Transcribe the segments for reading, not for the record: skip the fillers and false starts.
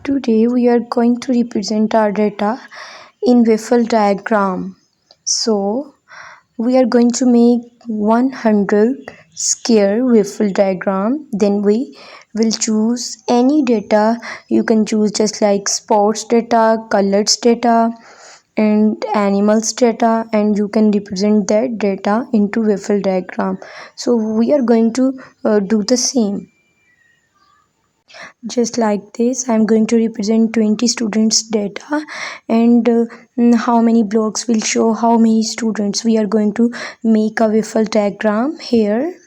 Today we are going to represent our data in waffle diagram. So we are going to make 100 square waffle diagram. Then we will choose any data. You can choose just like sports data, colors data and animals data, and you can represent that data into waffle diagram. So we are going to do the same. Just like this, I'm going to represent 20 students data, and how many blocks will show how many students. We are going to make a waffle diagram here.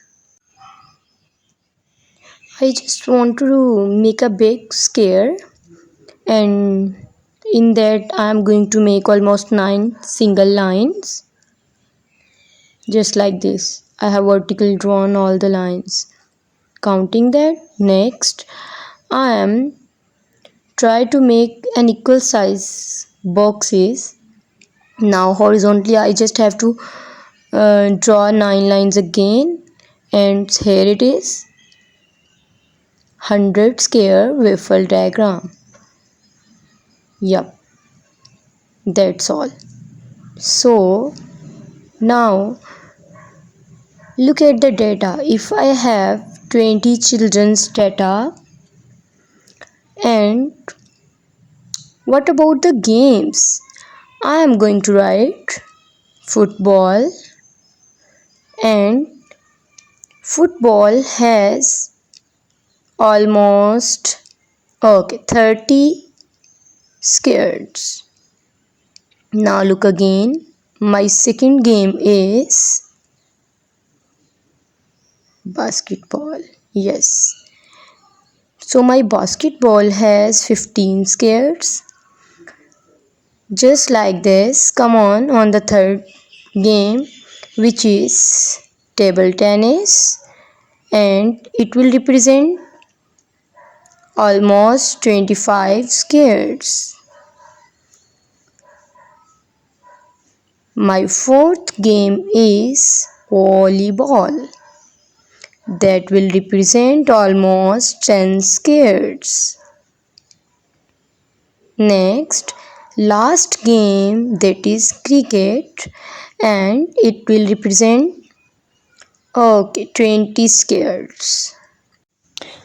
I just want to make a big square, and in that I am going to make almost 9 single lines. Just like this, I have vertically drawn all the lines. Counting that, next I am try to make an equal size boxes. Now horizontally I just have to draw 9 lines again, and here it is 100 square waffle diagram. Yup, that's all. So now look at the data. If I have 20 children's data, and what about the games? I am going to write football, and football has almost 30 squares. Now look again. My second game is basketball. Yes. So my basketball has 15 squares. Just like this. Come on the third game, which is table tennis, and it will represent almost 25 squares. My fourth game is volleyball. That will represent almost 10 squares. Next, last game, that is cricket, and it will represent 20 squares.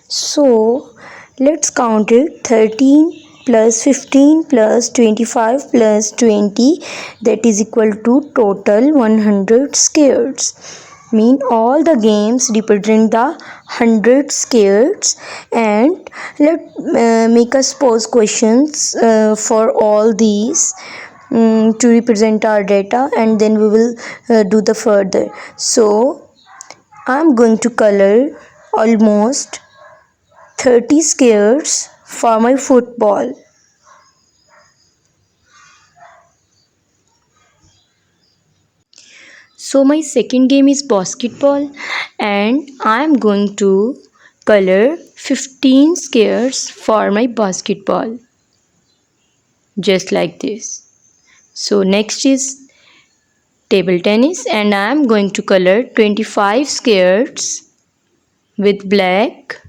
So let's count it. 13 plus 15 plus 25 plus 20, that is equal to total 100 squares. Mean all the games represent the 100 squares. And let make us pose questions for all these to represent our data, and then we will do the further. So I'm going to color almost 30 squares for my football. So my second game is basketball, and I am going to color 15 squares for my basketball. Just like this. So next is table tennis, and I am going to color 25 squares with black.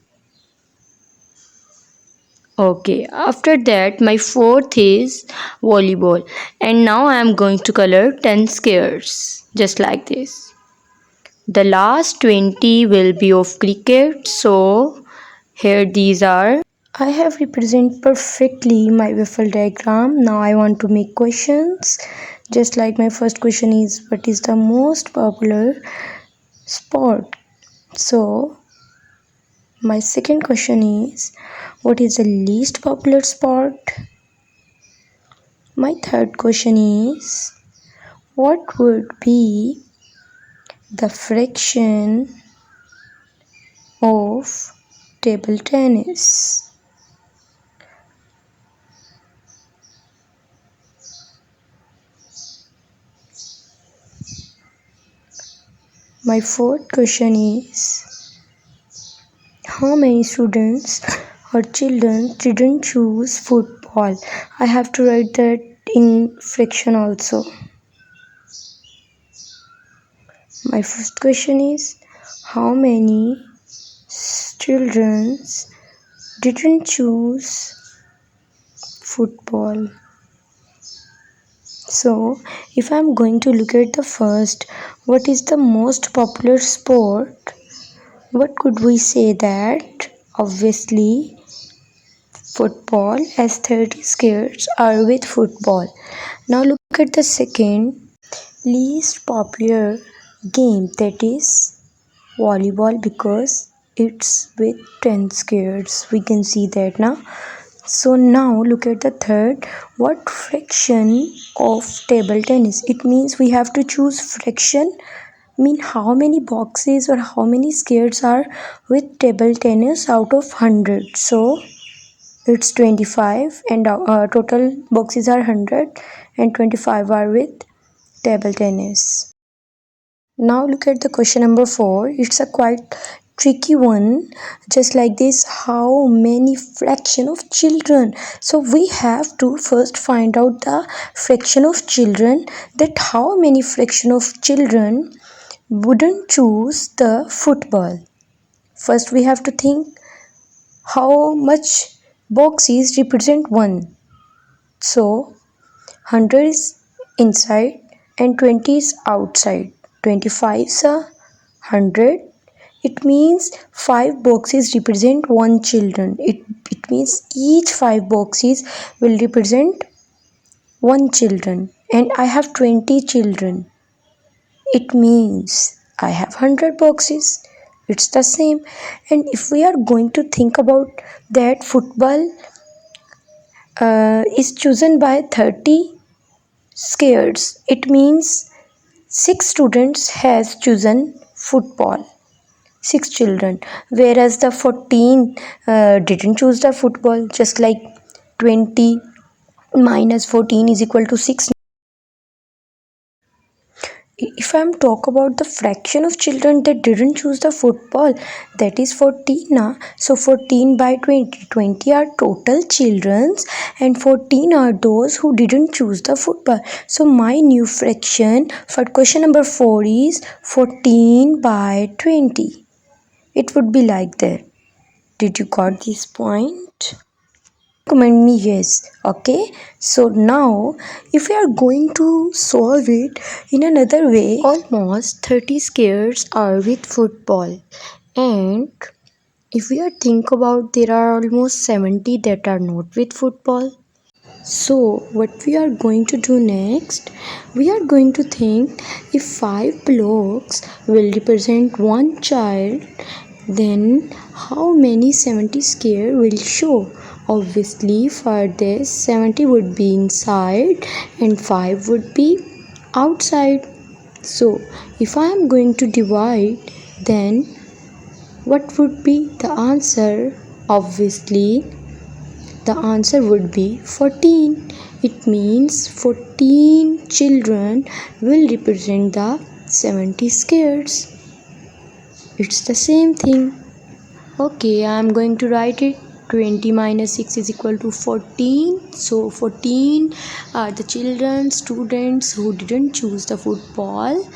Okay, after that my fourth is volleyball, and now I am going to color 10 squares just like this. The last 20 will be of cricket, so here these are. I have represented perfectly my waffle diagram. Now I want to make questions. Just like my first question is, what is the most popular sport? So my second question is, what is the least popular sport? My third question is, what would be the fraction of table tennis? My fourth question is, how many students or children didn't choose football? I have to write that in fraction also. My first question is, how many children didn't choose football. So, if I'm going to look at the first, what is the most popular sport? What could we say that? Obviously, football, as 30 skiers are with football. Now look at the second least popular game, that is volleyball, because it's with 10 skiers. We can see that now. So now look at the third. What fraction of table tennis? It means we have to choose fraction. Mean how many boxes or how many squares are with table tennis out of 100. So it's 25, and total boxes are 100 and 25 are with table tennis. Now look at the question number 4. It's a quite tricky one, just like this. How many fraction of children? So we have to first find out the fraction of children, that how many fraction of children wouldn't choose the football. First we have to think how much boxes represent 1. So 100 is inside and 20 is outside. 25 is a 100. It means 5 boxes represent 1 children. It means each 5 boxes will represent 1 children, and I have 20 children. It means I have 100 boxes. It's the same. And if we are going to think about that, football is chosen by 30 skiers. It means 6 students has chosen football. 6 children, whereas the 14 didn't choose the football. Just like 20 minus 14 is equal to 6. If I'm talk about the fraction of children that didn't choose the football, that is 14 na. So 14 by 20, 20 are total childrens and 14 are those who didn't choose the football. So my new fraction for question number 4 is 14 by 20. It would be like that. Did you got this point? Comment me yes. Okay, so now if we are going to solve it in another way, almost 30 squares are with football, and if we are think about, there are almost 70 that are not with football. So what we are going to do next, we are going to think if 5 blocks will represent 1 child, then how many 70 square will show? Obviously for this 70 would be inside and 5 would be outside. So if I am going to divide, then what would be the answer? Obviously the answer would be 14. It means 14 children will represent the 70 squares. It's the same thing. Okay, I am going to write it. 20 minus 6 is equal to 14. So 14 are the children, students who didn't choose the football,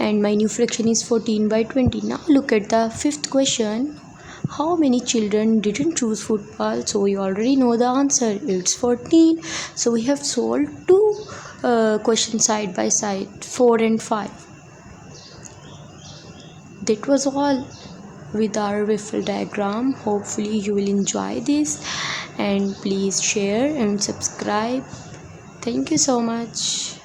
and my new fraction is 14 by 20. Now look at the fifth question. How many children didn't choose football? So we already know the answer. It's 14. So we have solved two questions side by side, 4 and 5. That was all with our waffle diagram. Hopefully you will enjoy this, and please share and subscribe. Thank you so much.